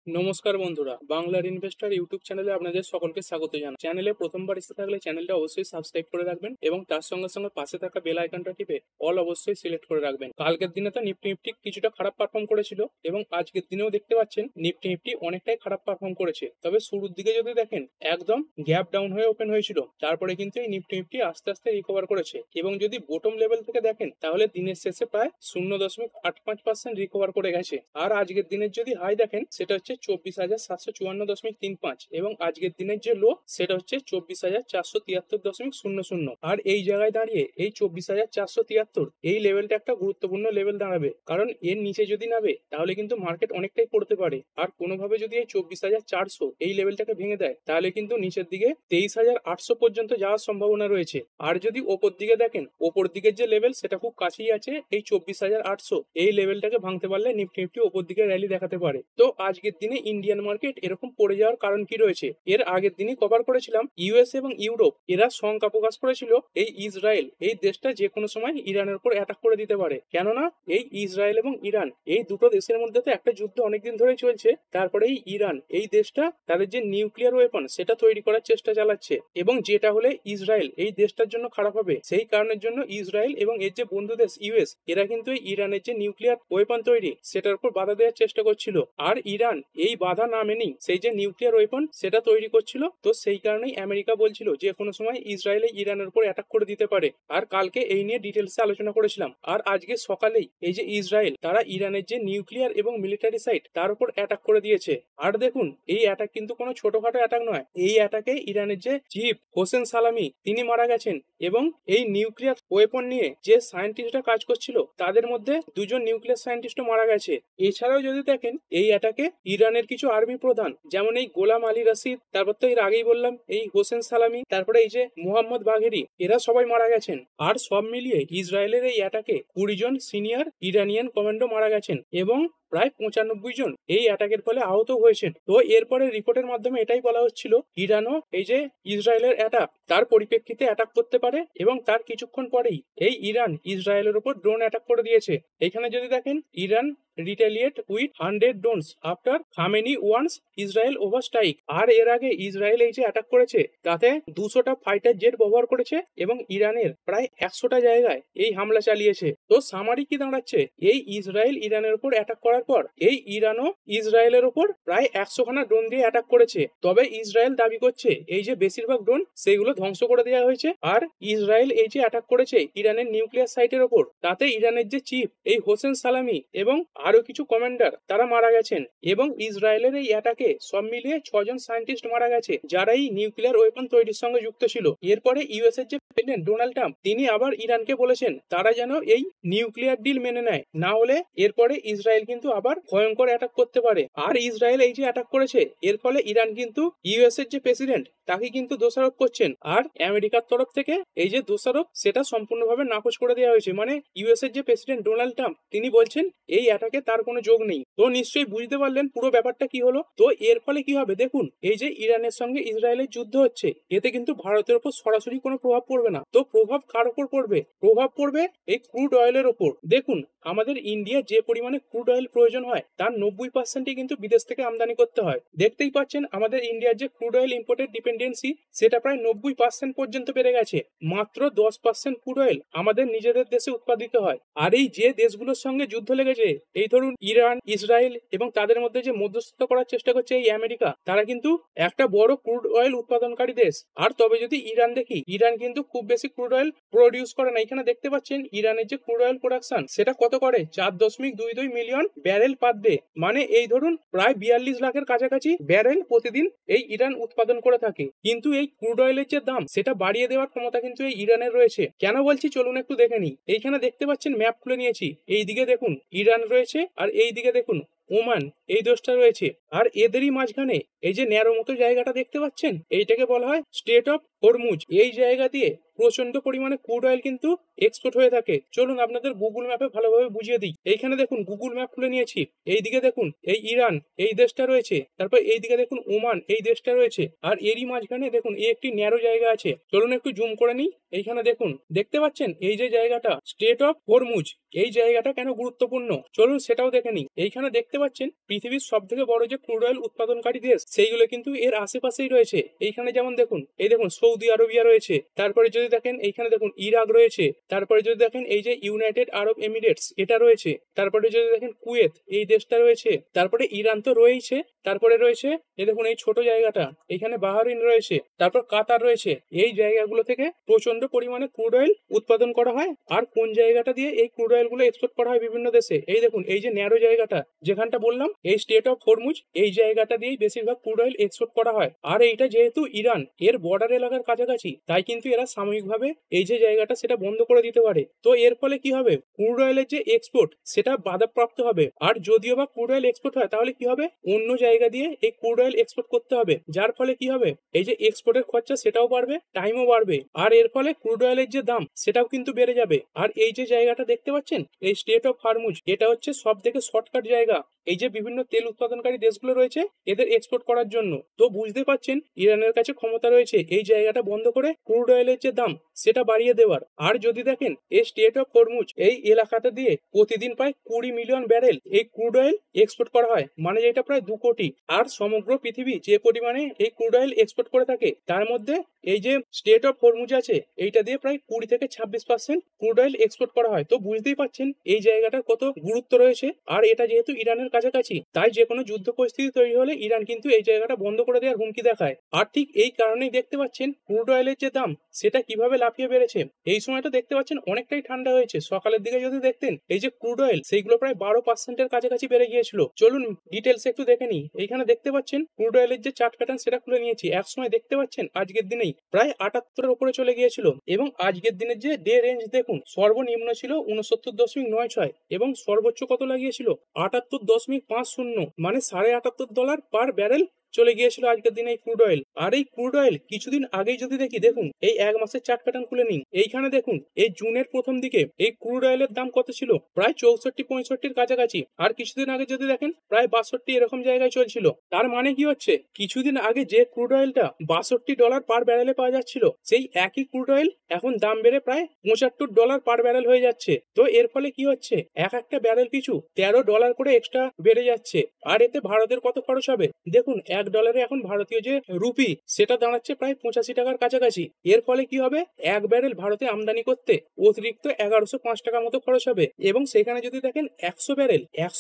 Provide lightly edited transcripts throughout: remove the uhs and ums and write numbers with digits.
নমস্কার বন্ধুরা, বাংলার ইনভেস্টর ইউটিউব চ্যানেলে আপনাদের সকলকে স্বাগত জানাই। চ্যানেলে প্রথমবার এসে থাকলে চ্যানেলটা অবশ্যই সাবস্ক্রাইব করে রাখবেন এবং তার সঙ্গে সঙ্গে পাশে থাকা বেল আইকনটা টিপে অল অবশ্যই সিলেক্ট করে রাখবেন। কালকের দিনে তো নিফটি কিছুটা খারাপ পারফর্ম করেছিল এবং আজকের দিনেও দেখতে পাচ্ছেন নিফটি অনেকটাই খারাপ পারফর্ম করেছে। তবে শুরুর দিকে যদি দেখেন একদম গ্যাপ ডাউন হয়ে ওপেন হয়েছিল, তারপরে কিন্তু এই নিফটি আস্তে আস্তে রিকভার করেছে এবং যদি বটম লেভেল থেকে দেখেন তাহলে দিনের শেষে প্রায় 0.85% রিকভার করে গেছে। আর আজকের দিনের যদি হাই দেখেন সেটা হচ্ছে 24,754.35 এবং আজকের দিনের যে লো সেটা হচ্ছে 24,473.00। আর এই জায়গায় দাঁড়িয়ে এই 24,473 এই লেভেলটা একটা গুরুত্বপূর্ণ লেভেল দাঁড়াবে, কারণ এর নিচে যদি নামে তাহলে কিন্তু মার্কেট অনেকটাই পড়তে পারে। আর কোনোভাবে যদি এই 24,400 এই লেভেলটাকে ভেঙে দেয় তাহলে কিন্তু নিচের দিকে 23,800 পর্যন্ত যাওয়ার সম্ভাবনা রয়েছে। আর যদি ওপর দিকে দেখেন, ওপর দিকের যে লেভেল সেটা খুব কাছেই আছে, এই 24,800 এই লেভেলটাকে ভাঙতে পারলে নিফটি ওপর দিকে র্যালি দেখাতে পারে। তো আজকের দিনে ইন্ডিয়ান মার্কেট এরকম পড়ে যাওয়ার কারণ কি রয়েছে? এর আগের দিনই কভার করেছিলাম ইউএস এবং ইউরোপ এরা শঙ্কা প্রকাশ করেছিল এই ইসরায়েল এই দেশটা যে কোনো সময় ইরানের উপর অ্যাটাক করে দিতে পারে। কেননা এই ইসরায়েল এবং ইরান এই দুটো দেশের মধ্যে তো একটা যুদ্ধ অনেকদিন ধরে চলছে। তারপরে এই ইরান এই দেশটা তাদের যে নিউক্লিয়ার ওয়েপন সেটা তৈরি করার চেষ্টা চালাচ্ছে এবং যেটা হলে ইসরায়েল এই দেশটার জন্য খারাপ হবে। সেই কারণের জন্য ইসরায়েল এবং এর যে বন্ধু দেশ ইউএস এরা কিন্তু এই ইরানের যে নিউক্লিয়ার ওয়েপন তৈরি সেটার উপর বাধা দেওয়ার চেষ্টা করছিল। আর ইরান এই বাধা না মেনেই সেই যে নিউক্লিয়ার ওয়েপন সেটা তৈরি করছিল। তো সেই কারণেই আমেরিকা বলছিল যে কোনো সময় ইসরায়েল ইরানের উপর অ্যাটাক করে দিতে পারে। আর কালকে এই নিয়ে ডিটেলসে আলোচনা করেছিলাম। আর আজকে সকালেই এই যে ইসরায়েল তারা ইরানের যে নিউক্লিয়ার এবং মিলিটারি সাইট তার উপর অ্যাটাক করে দিয়েছে। আর দেখুন এই অ্যাটাক কিন্তু কোনো ছোটখাটো অ্যাটাক নয়, এই অ্যাটাকে ইরানের যে চিফ হোসেন সালামি তিনি মারা গেছেন এবং এই নিউক্লিয়ার ওয়েপন নিয়ে যে সায়েন্টিস্টরা কাজ করছিল তাদের মধ্যে দুজন নিউক্লিয়ার সায়েন্টিস্টও মারা গেছে। এছাড়াও যদি দেখেন এই অ্যাটাকে ইরানের কিছু আর্মি প্রধান যেমন এই গোলাম আলী রশিদ, তারপর তো এর আগেই বললাম এই হোসেন সালামি, তারপরে এই যে মোহাম্মদ বাঘেরি এরা সবাই মারা গেছেন। আর সব মিলিয়ে ইসরায়েলের এই অ্যাটাকে 20 জন সিনিয়র ইরানিয়ান কমান্ডো মারা গেছেন এবং প্রায় 95 জন এই অ্যাটাকের ফলে আহত হয়েছেন। তো এরপরে রিপোর্টের মাধ্যমে এটাই বলা হচ্ছিল ইরানও এই যে ইসরায়েলের অ্যাটাক তার পরিপ্রেক্ষিতে অ্যাটাক করতে পারে এবং তার কিছুক্ষণ পরেই এই ইরান ইসরায়েলের উপর ড্রোন অ্যাটাক করে দিয়েছে। এখানে যদি দেখেন Iran retaliate with 100 drones after Khamenei wants Israel overstrike। আর এর আগে ইসরায়েল এই যে অ্যাটাক করেছে তাতে 200টা ফাইটার জেট ব্যবহার করেছে এবং ইরানের প্রায় 100টা জায়গায় এই হামলা চালিয়েছে। তো সামারি কি দাঁড়াচ্ছে, এই ইসরায়েল ইরানের উপর অ্যাটাক করার পর এই ইরানও ইসরায়েলের উপর প্রায় 100 খানা ড্রোন দিয়ে অ্যাটাক করেছে। তবে ইসরায়েল দাবি করছে এই যে বেশিরভাগ ড্রোন সেগুলো ধ্বংস করে দেওয়া হয়েছে। আর ইসরায়েল এই যে অ্যাটাক করেছে ইরানের নিউক্লিয়ার সাইটের উপর তাতে ইরানের যে চিফ এই হোসেন সালামি এবং আরো কিছু কমান্ডার তারা মারা গেছেন এবং ইসরায়েলের এই অ্যাটাকে সব মিলিয়ে 6 জন সায়েন্টিস্ট মারা গেছে যারা এই নিউক্লিয়ার ওয়েপন তৈরির সঙ্গে যুক্ত ছিল। এরপরে ইউএস এর যে প্রেসিডেন্ট ডোনাল্ড ট্রাম্প তিনি আবার ইরানকে বলেছেন তারা যেন এই নিউক্লিয়ার ডিল মেনে নেয়, না হলে এরপরে ইসরায়েল কিন্তু আবার ভয়ঙ্কর অ্যাটাক করতে পারে। আর ইসরায়েল এই যে অ্যাটাক করেছে এর ফলে ইরান কিন্তু ইউএস এর যে প্রেসিডেন্ট তাকে কিন্তু দোষারোপ করছেন। আর আমেরিকার তরফ থেকে এই যে দোষারোপ সেটা সম্পূর্ণভাবে নাকচ করে দেওয়া হয়েছে। মানে ইউএস এর যে প্রেসিডেন্ট ডোনাল্ড ট্রাম্প তিনি বলছেন এই অ্যাটাকে তার কোনো যোগ নেই। তো নিশ্চয়ই বুঝতে পারলেন পুরো ব্যাপারটা কি হলো। তো এর ফলে কি হবে দেখুন, এই যে ইরানের সঙ্গে ইসরায়েলের যুদ্ধ হচ্ছে এতে কিন্তু ভারতের উপর সরাসরি কোনো প্রভাব পড়বে না। তো প্রভাব কার উপর পড়বে? প্রভাব পড়বে এই ক্রুড অয়েলের উপর। দেখুন আমাদের ইন্ডিয়া যে পরিমাণে ক্রুড অয়েল প্রয়োজন হয় তার 90%ই কিন্তু বিদেশ থেকে আমদানি করতে হয়। দেখতেই পাচ্ছেন আমাদের ইন্ডিয়ার যে ক্রুড অয়েল ইম্পোর্টের ডিপেন্ডেন্সি সেটা প্রায় 90% পর্যন্ত বেড়ে গেছে। মাত্র 10% ক্রুড অয়েল আমাদের নিজেদের দেশে উৎপাদিত হয়। আর এই যে দেশগুলোর সঙ্গে যুদ্ধ লেগেছে এই ধরুন ইরান ইসরায়েল এবং তাদের মধ্যে যে মধ্যস্থতা করার চেষ্টা করছে এই আমেরিকা, তারা কিন্তু একটা বড় ক্রুড অয়েল উৎপাদনকারী দেশ। আর তবে যদি ইরান দেখি, ইরান কিন্তু খুব বেশি ক্রুড অয়েল প্রডিউস করে না। এখানে দেখতে পাচ্ছেন ইরানের যে ক্রুড অয়েল প্রোডাকশন সেটা কত করে 4.22 মিলিয়ন ব্যারেল পার ডে। মানে এই ধরুন প্রায় 42 লাখের কাছাকাছি ব্যারেল প্রতিদিন এই ইরান উৎপাদন করে থাকে। কিন্তু এই ক্রুড অয়েলের যে দাম সেটা বাড়িয়ে দেওয়ার ক্ষমতা কিন্তু এই ইরানের রয়েছে। কেন বলছি চলুন একটু দেখে নিই। এইখানে দেখতে পাচ্ছেন ম্যাপ খুলে নিয়েছি, এই দিকে দেখুন ইরান রয়েছে আর এই দিকে দেখুন ওমান এই দেশটা রয়েছে। আর এদেরই মাঝখানে এই যে ন্যারো মতো জায়গাটা দেখতে পাচ্ছেন এইটাকে বলা হয় স্টেট অফ হরমুজ। এই জায়গা দিয়ে প্রচন্ড পরিমাণে ক্রুড অয়েল কিন্তু এক্সপোর্ট হয়ে থাকে। চলুন আপনাদের গুগল ম্যাপে ভালোভাবে বুঝিয়ে দিই। এইখানে দেখুন গুগল ম্যাপ খুলে নিয়েছি, এই দিকে দেখুন এই ইরান এই দেশটা রয়েছে, তারপর এই দিকে দেখুন ওমান এই দেশটা রয়েছে আর এরই মাঝখানে দেখুন এই একটি ন্যারো জায়গা আছে। চলুন একটু জুম করে নিই। এইখানে দেখুন দেখতে পাচ্ছেন এই যে জায়গাটা স্টেট অফ হরমুজ, এই জায়গাটা কেন গুরুত্বপূর্ণ চলুন সেটাও দেখে নিই। এইখানে দেখতে পাচ্ছেন পৃথিবীর সব থেকে বড় যে ক্রুড অয়েল উৎপাদনকারী দেশ সেইগুলো কিন্তু এর আশেপাশেই রয়েছে। এইখানে যেমন দেখুন, এই দেখুন সৌদি আরবিয়া রয়েছে, তারপরে যদি দেখেন এইখানে দেখুন ইরাক রয়েছে, তারপরে যদি দেখেন এই যে ইউনাইটেড আরব এমিরেটস এটা রয়েছে, তারপরে যদি দেখেন কুয়েত এই দেশটা রয়েছে, তারপরে ইরান তো রয়েছে, তারপরে রয়েছে এই দেখুন এই ছোট জায়গাটা এখানে বাহারিন রয়েছে, তারপর কাতার রয়েছে। এই জায়গাগুলো থেকে প্রচন্ড পরিমাণে ক্রুড অয়েল উৎপাদন করা হয়। আর কোন জায়গাটা দিয়ে এই ক্রুড অয়েল গুলো এক্সপোর্ট করা হয় বিভিন্ন দেশে, এই দেখুন এই যে ন্যারো জায়গাটা যেখানটা বললাম এই স্টেট অফ হরমুজ, এই জায়গাটা দিয়েই বেশিরভাগ ক্রুড অয়েল এক্সপোর্ট করা হয়। আর এইটা যেহেতু ইরান এর বর্ডার এলাকার কাছাকাছি, তাই কিন্তু এরা সাময়িকভাবে এই যে জায়গাটা সেটা বন্ধ করে দিতে পারে। তো এর ফলে কি হবে, ক্রুড অয়েলের যে এক্সপোর্ট সেটা বাধাপ্রাপ্ত হবে। আর যদিও বা ক্রুড অয়েল এক্সপোর্ট হয় তাহলে কি হবে, অন্য জায়গা দিয়ে এই ক্রুড অয়েল এক্সপোর্ট করতে হবে, যার ফলে কি হবে এই যে এক্সপোর্টের খরচা সেটাও বাড়বে, টাইমও বাড়বে, আর এর ফলে ক্রুড অয়েলের যে দাম সেটাও কিন্তু বেড়ে যাবে। আর এই যে জায়গাটা দেখতে পাচ্ছেন এই স্টেট অফ হরমুজ, এটা হচ্ছে সব থেকে শর্টকাট জায়গা এই যে বিভিন্ন তেল উৎপাদনকারী দেশগুলো রয়েছে এদের এক্সপোর্ট করার জন্য। তো বুঝতে পারছেন ইরানের কাছে ক্ষমতা রয়েছে এই জায়গাটা বন্ধ করে ক্রুড অয়েলের যে দাম সেটা বাড়িয়ে দেওয়ার। আর যদি দেখেন এই স্টেট অফ হরমুজ এই এলাকাটা দিয়ে প্রতিদিন প্রায় 20 মিলিয়ন ব্যারেল এই ক্রুড অয়েল এক্সপোর্ট করা হয়, মানে এটা প্রায় 2 কোটি। আর সমগ্র পৃথিবী যে পরিমাণে এই ক্রুড অয়েল এক্সপোর্ট করে থাকে তার মধ্যে এই যে স্টেট অফ হরমুজ আছে এইটা দিয়ে প্রায় 20 থেকে 26% ক্রুড অয়েল এক্সপোর্ট করা হয়। তো বুঝতেই পাচ্ছেন এই জায়গাটার কত গুরুত্ব রয়েছে। আর এটা যেহেতু ইরানের কাছাকাছি, তাই যে কোনো যুদ্ধ পরিস্থিতি তৈরি হলে ইরান কিন্তু এই জায়গাটা বন্ধ করে দেওয়ার হুমকি দেখায়। আর ঠিক এই কারণেই দেখতে পাচ্ছেন ক্রুড অয়েলের যে দাম সেটা কিভাবে লাফিয়ে বেড়েছে। এই সময়টা দেখতে পাচ্ছেন অনেকটাই ঠান্ডা হয়েছে, সকালের দিকে যদি দেখতেন এই যে ক্রুড অয়েল সেইগুলো প্রায় 12%-এর কাছাকাছি বেড়ে গিয়েছিল। চলুন ডিটেলস একটু দেখে নিই। এইখানে দেখতে পাচ্ছেন ক্রুড অয়েলের যে চার্ট প্যাটার্ন সেটা খুলে নিয়েছি। এক সময় দেখতে পাচ্ছেন আজকের দিনেই প্রায় 78-এর উপরে চলে গিয়েছিল, এবং আজকের দিনের যে ডে রেঞ্জ দেখুন সর্বনিম্ন ছিল 69.96 এবং সর্বোচ্চ কত লাগিয়েছিল 78.50, মানে $78.5 পার ব্যারেল চলে গিয়েছিল আজকের দিনে এই ক্রুড অয়েল। আর এই ক্রুড অয়েল কিছুদিন আগেই যদি দেখি, দেখুন এই এক মাসের চার্ট প্যাটার্ন খুলে নিন। এইখানে দেখুন এই জুনের প্রথম দিকে এই ক্রুড অয়েলের দাম কত ছিল, প্রায় 64-65-এর কাছাকাছি। আর কিছুদিন আগে যদি দেখেন প্রায় 62 এরকম জায়গায় চলছিল। তার মানে কি হচ্ছে, কিছুদিন আগে যে ক্রুড অয়েলটা $62 পার ব্যারেলে পাওয়া যাচ্ছিল, সেই একই ক্রুড অয়েল এখন দাম বেড়ে প্রায় $75 পার ব্যারেল হয়ে যাচ্ছে। তো এর ফলে কি হচ্ছে, এক একটা ব্যারেল পিছু $13 করে এক্সট্রা বেড়ে যাচ্ছে। আর এতে ভারতের কত খরচ হবে, দেখুন $1 এখন ভারতীয় যে রুপি সেটা দাঁড়াচ্ছে প্রায় 85 টাকার কাছাকাছি। এর ফলে কি হবে, এক ব্যারেল ভারতে আমদানি করতে অতিরিক্ত 1105 টাকা মতো খরচ হবে। এবং সেখানে যদি দেখেন 100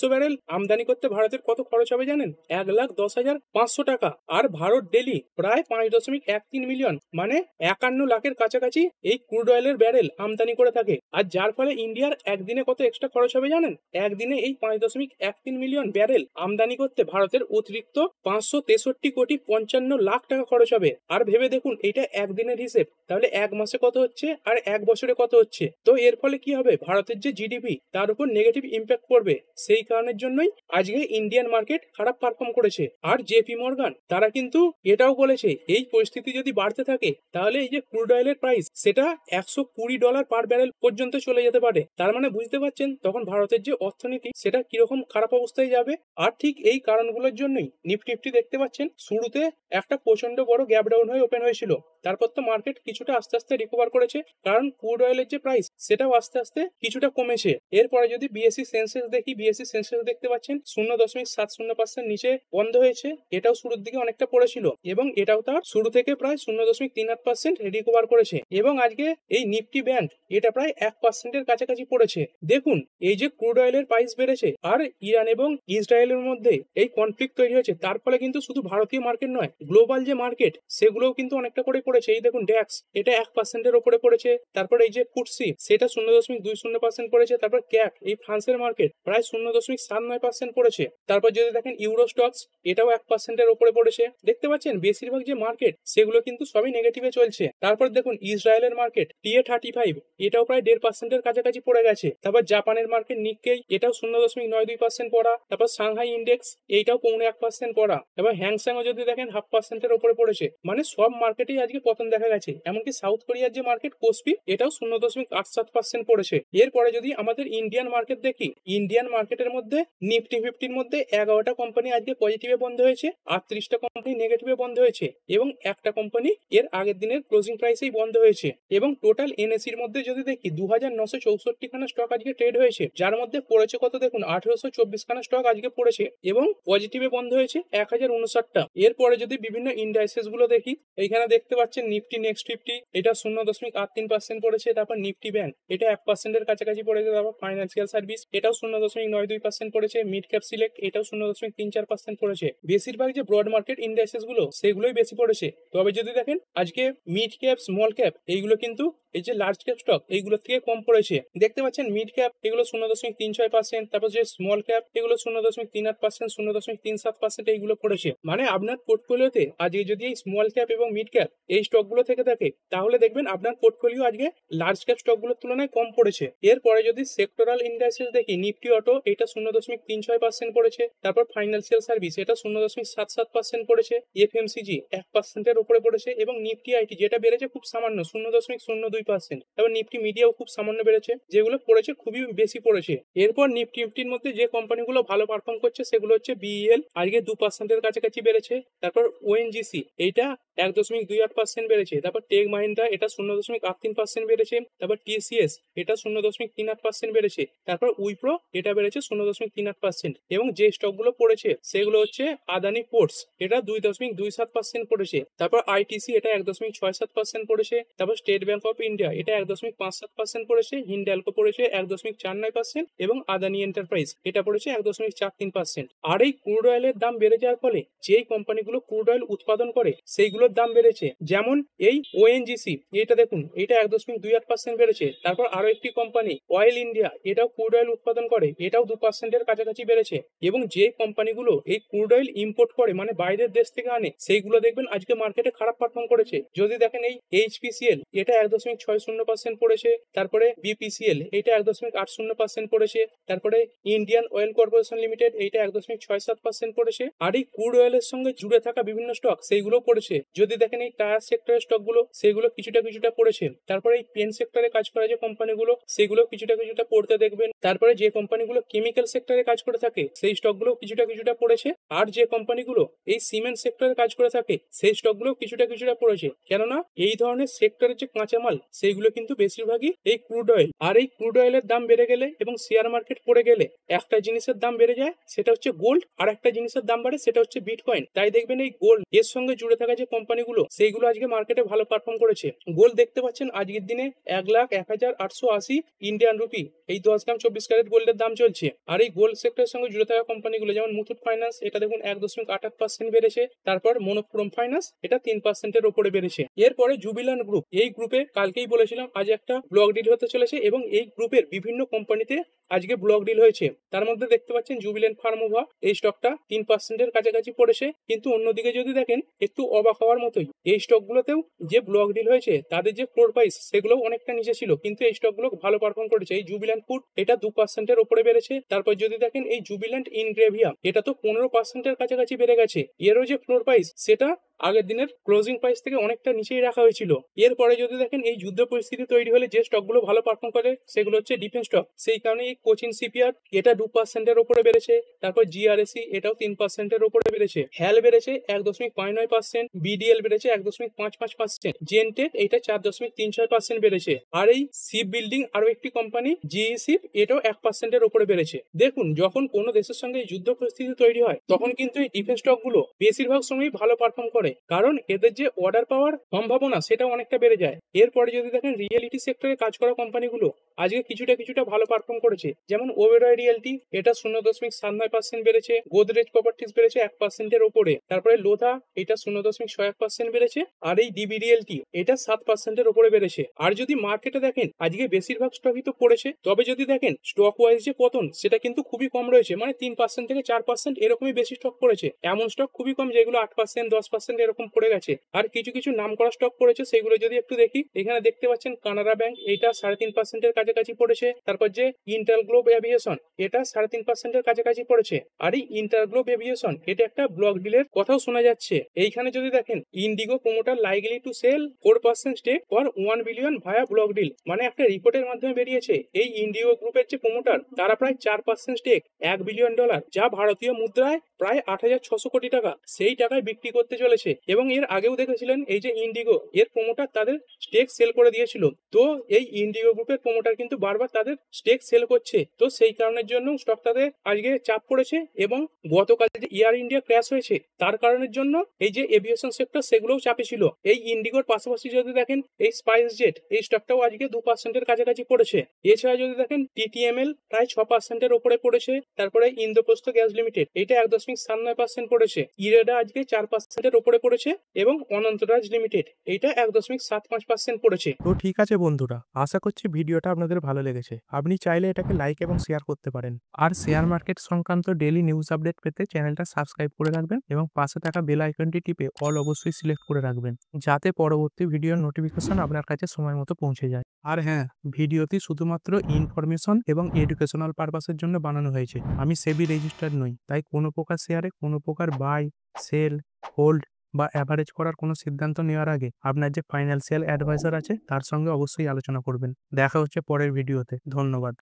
ব্যারেল আমদানি করতে ভারতের কত খরচ হবে জানেন, 1,10,500 টাকা। আর ভারত ডেলি প্রায় 5.13 মিলিয়ন, মানে 51 লাখের কাছাকাছি এই ক্রুড অয়েলের ব্যারেল আমদানি করে থাকে। আর যার ফলে ইন্ডিয়ার একদিনে কত এক্সট্রা খরচ হবে জানেন, একদিনে এই 5.13 মিলিয়ন ব্যারেল আমদানি করতে ভারতের অতিরিক্ত 563,55,00,000 টাকা খরচ হবে। আর ভেবে দেখুন এটা একদিনের হিসেব, তাহলে এক মাসে কত হচ্ছে আর এক বছরে কত হচ্ছে। তো এর ফলে কি হবে, ভারতের যে জিডিপি তার উপর নেগেটিভ ইম্প্যাক্ট পড়বে। সেই কারণের জন্যই আজকে ইন্ডিয়ান মার্কেট খারাপ পারফর্ম করেছে। আর জেপি মর্গান তারা কিন্তু এটাও বলেছে এই পরিস্থিতি যদি বাড়তে থাকে তাহলে এই যে ক্রুড অয়েলের প্রাইস সেটা $120 পার ব্যারেল পর্যন্ত চলে যেতে পারে। তার মানে বুঝতে পারছেন তখন ভারতের যে অর্থনীতি সেটা কিরকম খারাপ অবস্থায় যাবে। আর ঠিক এই কারণগুলোর জন্যই নিফটি দেখতে পাচ্ছেন শুরুতে একটা প্রচন্ড বড় গ্যাপ ডাউন হয়ে ওপেন হয়েছিল, তারপর তো মার্কেট কিছুটা আস্তে আস্তে রিকভার করেছে, কারণ ক্রুড অয়েলের যে প্রাইস সেটাও আস্তে আস্তে কিছুটা কমেছে। এরপরে যদি বিএসসি সেন্সেক্স দেখি, বিএসসি সেন্সেক্স দেখতে পাচ্ছেন 0.70% নিচে বন্ধ হয়েছে। এটাও শুরুর দিকে অনেকটা পড়েছিল এবং এটাও তার শুরু থেকে প্রায় 0.38% রিকভার করেছে। এবং আজকে এই নিফটি ব্যান্ড এটা প্রায় 1%-এর কাছাকাছি পড়েছে। দেখুন এই যে ক্রুড অয়েলের প্রাইস বেড়েছে আর ইরান এবং ইসরায়েলের মধ্যে এই কনফ্লিক্ট তৈরি হয়েছে, তার ফলে কিন্তু শুধু ভারতীয় মার্কেট নয়, গ্লোবাল যে মার্কেট সেগুলোও কিন্তু অনেকটা করে পড়েছে। এই দেখুন ড্যাক্স এটা 1%-এর উপরে পড়েছে, তারপর এই যে ফুটসি সেটা 0.20% পড়েছে, তারপর ক্যাক এই ফ্রান্সের মার্কেট প্রায় 0.79% পড়েছে। তারপর যদি দেখেন ইউরো স্টক্স এটাও 1%-এর উপরে পড়েছে। দেখতে পাচ্ছেন বেশিরভাগ যে মার্কেট সেগুলো কিন্তু সবই নেগেটিভে চলছে। তারপর দেখুন ইসরায়েলের মার্কেট TA35 এটাও প্রায় 1.5%-এর কাছাকাছি পড়ে গেছে। তারপর জাপানের মার্কেট নিক্কেই এটাও 0.92% পড়া। তারপর সাংহাই ইন্ডেক্স এইটাও 0.1% পড়া। এবার হ্যাংস্যাংও যদি দেখেন 0.5%-এর উপরে পড়েছে। মানে সব মার্কেটেই আজকে পতন দেখা গেছে। এমনকি সাউথ কোরিয়ার যে মার্কেট কোসপি এটাও 0.87% পড়েছে। এরপরে যদি আমাদের ইন্ডিয়ান মার্কেট দেখি, ইন্ডিয়ান মার্কেটের মধ্যে নিফটি ফিফটির মধ্যে 11টা কোম্পানি আজকে পজিটিভে বন্ধ হয়েছে, 38টা কোম্পানি নেগেটিভে বন্ধ হয়েছে এবং একটা কোম্পানি এর আগের দিনের ক্লোজিং প্রাইসেই বন্ধ হয়েছে। এবং টোটাল এনএসির মধ্যে যদি দেখি 2964 খানা স্টক আজকে ট্রেড হয়েছে, যার মধ্যে পড়েছে কত দেখুন 1824 খানা স্টক আজকে পড়েছে এবং পজিটিভে বন্ধ হয়েছে 1059টা। এরপরে যদি বিভিন্ন ইন্ডাইসেস গুলো দেখি, এইখানে দেখতে পাচ্ছেন নিফটি নেক্সট 50 এটা 0.83% পড়েছে। তারপর নিফটি ব্যাংক এটা 1%-এর কাছাকাছি পড়েছে। তারপর ফাইন্যান্সিয়াল সার্ভিস এটাও 0.92% পড়েছে। মিড ক্যাপ সিলেক্ট এটাও 0.34% পড়েছে। বেশিরভাগ যে ব্রড মার্কেট ইন্ডাইসেস গুলো সেগুলোই বেশি পড়েছে। তবে যদি দেখেন আজকে মিড ক্যাপ স্মল ক্যাপ এইগুলো কিন্তু এই যে লার্জ ক্যাপ স্টক এইগুলো থেকে কম পড়েছে। দেখতে পাচ্ছেন মিড ক্যাপ এগুলো 0.36%, তারপর যে স্মল ক্যাপ এগুলো 0.38%, 0.37% এইগুলো পড়েছে। মানে আপনার পোর্টফোলিওতে আজকে যদি এই স্মল ক্যাপ এবং মিড ক্যাপ এই স্টক গুলো থেকে থাকে তাহলে দেখবেন আপনার পোর্টফোলিও আজকে লার্জ ক্যাপ স্টক গুলোর তুলনায় কম পড়েছে। এরপরে যদি সেক্টরাল ইন্ডাইসেস দেখি, নিফটি অটো এটা 0.36% পড়েছে। তারপর ফাইন্যান্সিয়াল সার্ভিস এটা 0.77% পড়েছে। এফএমসিজি 1%-এর উপরে পড়েছে এবং নিফটি আইটি যেটা বেড়েছে খুব সামান্য 0.02%। তারপর নিফটি মিডিয়াও খুব সামান্য বেড়েছে, যেগুলো পড়েছে খুবই বেশি পড়েছে। এরপর নিফটি ফিফটির মধ্যে যে কোম্পানিগুলো ভালো পারফর্ম করছে সেগুলো হচ্ছে বিইএল আজকে 2%-এর কাছাকাছি বেড়েছে। তারপর ওএনজিসি এইটা 1.28% বেড়েছে। তারপর টেক মাহিন্দ্রা এটা 0.83% বেড়েছে। তারপর টিসিএস এটা 0.38% বেড়েছে। তারপর উইপ্রো এটা বেড়েছে 0.38%। এবং যে স্টকগুলো পড়েছে সেগুলো হচ্ছে আদানি পোর্টস এটা 2.27% পড়েছে। তারপর আইটিসি এটা 1.67% পড়েছে। তারপর স্টেট ব্যাংক অফ ইন্ডিয়া এটা 1.57% পড়েছে। হিন্ডালকো পড়েছে 1.49% এবং আদানি এন্টারপ্রাইজ এটা পড়েছে 1.43%। আর এই ক্রুড অয়েলের দাম বেড়ে যাওয়ার ফলে যেই কোম্পানিগুলো ক্রুড অয়েল উৎপাদন করে সেইগুলোর দাম বেড়েছে। যেমন এই ওএনজিসি এটা দেখুন এটা 1.28% বেড়েছে। তারপর আরো একটি কোম্পানি অয়েল ইন্ডিয়া এটাও ক্রুড অয়েল উৎপাদন করে, এটাও 2%-এর কাছাকাছি বেড়েছে। এবং যে কোম্পানিগুলো এই ক্রুড অয়েল ইম্পোর্ট করে মানে বাইরের দেশ থেকে আনে সেইগুলো দেখবেন আজকে মার্কেটে খারাপ পারফর্ম করেছে। যদি দেখেন এই এইচপিসিএল এটা 1.60% পড়েছে। তারপরে বিপিসিএল এটা 1.80% পড়েছে। তারপরে ইন্ডিয়ান অয়েল কর্পোরেশন লিমিটেড এইটা 1.67% পড়েছে। আর এই ক্রুড অয়েলের সঙ্গে জুড়ে থাকা বিভিন্ন স্টক সেইগুলো পড়েছে। যদি দেখেন এই টায়ার সেক্টরের স্টক গুলো সেগুলো কিছুটা পড়েছে। তারপরে এই পেন সেক্টরে কাজ করা যে কোম্পানিগুলো সেগুলো কিছুটা পড়তে দেখবেন। তারপরে যে কোম্পানিগুলো কেমিক্যাল সেক্টরে কাজ করে থাকে সেই স্টকগুলো কিছুটা পড়েছে। আর যে কোম্পানিগুলো এই সিমেন্ট সেক্টরে কাজ করে থাকে সেই স্টকগুলো কিছুটা পড়েছে। কেননা এই ধরনের সেক্টরের যে কাঁচামাল সেইগুলো কিন্তু বেশিরভাগই এই ক্রুড অয়েল। আর এই ক্রুড অয়েলের দাম বেড়ে গেলে এবং শেয়ার মার্কেট পড়ে গেলে একটা জিনিসের দাম বেড়ে যায় সেটা হচ্ছে গোল্ড, আর একটা জিনিসের দাম বাড়ে সেটা হচ্ছে বিটকয়েন। তাই দেখবেন এই গোল্ড এর সঙ্গে জুড়ে থাকা যে কোম্পানিগুলো সেইগুলো আজকে মার্কেটে ভালো পারফর্ম করেছে। গোল্ড দেখতে পাচ্ছেন আজকের দিনে 1,01,880 ইন্ডিয়ান রুপি এই 10 গ্রাম 24 ক্যারেট গোল্ডের দাম চলছে। আর এই গোল্ড সেক্টরের সঙ্গে জুড়ে থাকা কোম্পানিগুলো যেমন মুথুট ফাইন্যান্স এটা দেখুন 1.28% বেড়েছে। তারপর মনোপুরম ফাইন্যান্স এটা 3%-এর উপরে বেড়েছে। এরপরে জুবিল্যান্ট গ্রুপ, এই গ্রুপে কালকেই বলেছিলাম আজ একটা ব্লক ডিল হতে চলেছে এবং এই গ্রুপের বিভিন্ন কোম্পানিতে আজকে ব্লক ডিল হয়েছে। তার মধ্যে দেখতে পাচ্ছেন জুবিল্যান্ট ফার্মোভা এই স্টকটা 3%-এর কাছাকাছি পড়েছে। কিন্তু অন্যদিকে যদি দেখেন একটু অবাক হওয়ার মতোই এই স্টকগুলোতেও যে ব্লক ডিল হয়েছে তাদের যে ফ্লোর প্রাইস সেগুলো অনেকটা নিচে ছিল, কিন্তু এই স্টকগুলো ভালো পারফর্ম করেছে। এই জুবিল্যান্ট ফুড এটা 2%-এর উপরে বেড়েছে। তারপর যদি দেখেন এই জুবিল্যান্ট ইনগ্রেভিয়া এটা তো 15%-এর কাছাকাছি বেড়ে গেছে। এরও যে ফ্লোর প্রাইস সেটা আগের দিনের ক্লোজিং প্রাইস থেকে অনেকটা নিচেই রাখা হয়েছিল। এরপরে যদি দেখেন এই যুদ্ধ পরিস্থিতি তৈরি হলে যে স্টকগুলো ভালো পারফর্ম করে সেগুলো হচ্ছে ডিফেন্স স্টক। সেই কারণে এই কোচিন শিপইয়ার্ড এটা 2%-এর উপরে বেড়েছে। তারপর জিআরএসি এটাও 3%-এর উপরে বেড়েছে। হ্যাল বেড়েছে 1.59%, বিডিএল বেড়েছে 1.55%, জেনটেক এটা 4.36% বেড়েছে। আর এই শিপ বিল্ডিং আরো একটি কোম্পানি জিই শিপ এটাও 1%-এর উপরে বেড়েছে। দেখুন যখন কোনো দেশের সঙ্গে যুদ্ধ পরিস্থিতি তৈরি হয় তখন কিন্তু এই ডিফেন্স স্টক গুলো বেশিরভাগ সময়ই ভালো পারফর্ম করে, কারণ এদের যে অর্ডার পাওয়ার সম্ভাবনা সেটা অনেকটা বেড়ে যায়। এরপরে যদি দেখেন রিয়েলিটি সেক্টরে কাজ করা কোম্পানিগুলো আজকে কিছুটা ভালো পারফর্ম করেছে। যেমন ওবেরয় রিয়েলটি এটা 0.79% বেড়েছে। গোদরেজ প্রপার্টিজ বেড়েছে 1%-এর উপরে। তারপরে লোধা এটা 0.61% বেড়েছে। আর এই ডিবি রিয়েলটি এটা 7%-এর উপরে বেড়েছে। আর যদি মার্কেটে দেখেন আজকে বেশিরভাগ স্টকই তো পড়েছে, তবে যদি দেখেন স্টক ওয়াইজ যে পতন সেটা কিন্তু খুবই কম রয়েছে, মানে 3% থেকে 4% এরকমই বেশি স্টক পড়েছে। এমন স্টক খুবই কম যেগুলো 8%, 10% এরকম পড়ে গেছে। আর কিছু কিছু নাম করা স্টক পড়েছে, সেগুলো যদি একটু দেখি, এখানে দেখতে পাচ্ছেন কানাড়া ব্যাংক, এটা 3.5% কাছাকাছি পড়েছে। তারপর যে ইন্টারগ্লোব এভিয়েশন, এটা 3.5% কাছাকাছি পড়েছে। আর এই ইন্টারগ্লোব এভিয়েশন এটা একটা ব্লক ডিলের কথাও শোনা যাচ্ছে। এইখানে যদি দেখেন, IndiGo promoter likely to sell 4% stake for 1 billion via block deal, মানে একটা রিপোর্টের মাধ্যমে বেরিয়েছে এই ইন্ডিগো গ্রুপের যে প্রমোটার তারা প্রায় 4% স্টেক $1 বিলিয়ন, যা ভারতীয় মুদ্রায় প্রায় 8,600 কোটি টাকা, সেই টাকায় বিক্রি করতে চলেছে। এবং এর আগেও দেখেছিলেন এই যে ইন্ডিগো এর প্রমোটার তাদের স্টেক সেল করে দিয়েছিল। তো এই ইন্ডিগো গ্রুপের প্রমোটার কিন্তু বারবার তাদের স্টেক সেল করছে, তো সেই কারণের জন্য স্টকটাতে আজকে চাপ পড়েছে। এবং গতকাল যে এয়ার ইন্ডিয়া ক্র্যাশ হয়েছে তার কারণের জন্য এই যে এভিয়েশন সেক্টর সেগুলোও চাপে ছিল। এই ইন্ডিগোর পাশাপাশি যদি দেখেন, এই স্পাইস জেট এই স্টকটাও আজকে 2%-এর কাছাকাছি পড়েছে। এছাড়া যদি দেখেন, টিটিএমএল প্রায় 6%-এর উপরে পড়েছে। তারপরে ইন্দ্রপ্রস্থ গ্যাস লিমিটেড এটা 1.79% পড়েছে। ইরেডা আজকে 4%-এর উপরে পড়েছে। এবং অনন্তরাজ লিমিটেড এইটা 1.75% পড়েছে। তো ঠিক আছে বন্ধুরা, আশা করছি ভিডিওটা আপনাদের ভালো লেগেছে। আপনি চাইলে এটাকে লাইক এবং শেয়ার করতে পারেন। আর শেয়ার মার্কেট সংক্রান্ত ডেইলি নিউজ আপডেট পেতে চ্যানেলটা সাবস্ক্রাইব করে রাখবেন এবং পাশে থাকা বেল আইকনটি টিপে অল অবশ্যই সিলেক্ট করে রাখবেন, যাতে পরবর্তী ভিডিওর নোটিফিকেশন আপনার কাছে সময় মতো পৌঁছে যায়। আর হ্যাঁ, ভিডিওটি শুধুমাত্র ইনফরমেশন এবং এডুকেশনাল পারপাসের জন্য বানানো হয়েছে। আমি সেবি রেজিস্টার্ড নই, তাই কোনো প্রকার শেয়ারে কোনো প্রকার বাই, সেল, হোল্ড বা অ্যাভারেজ করার কোনো সিদ্ধান্ত নেওয়ার আগে আপনার যে ফাইন্যান্সিয়াল অ্যাডভাইজার আছে তার সঙ্গে অবশ্যই আলোচনা করবেন। দেখা হচ্ছে পরের ভিডিওতে। ধন্যবাদ।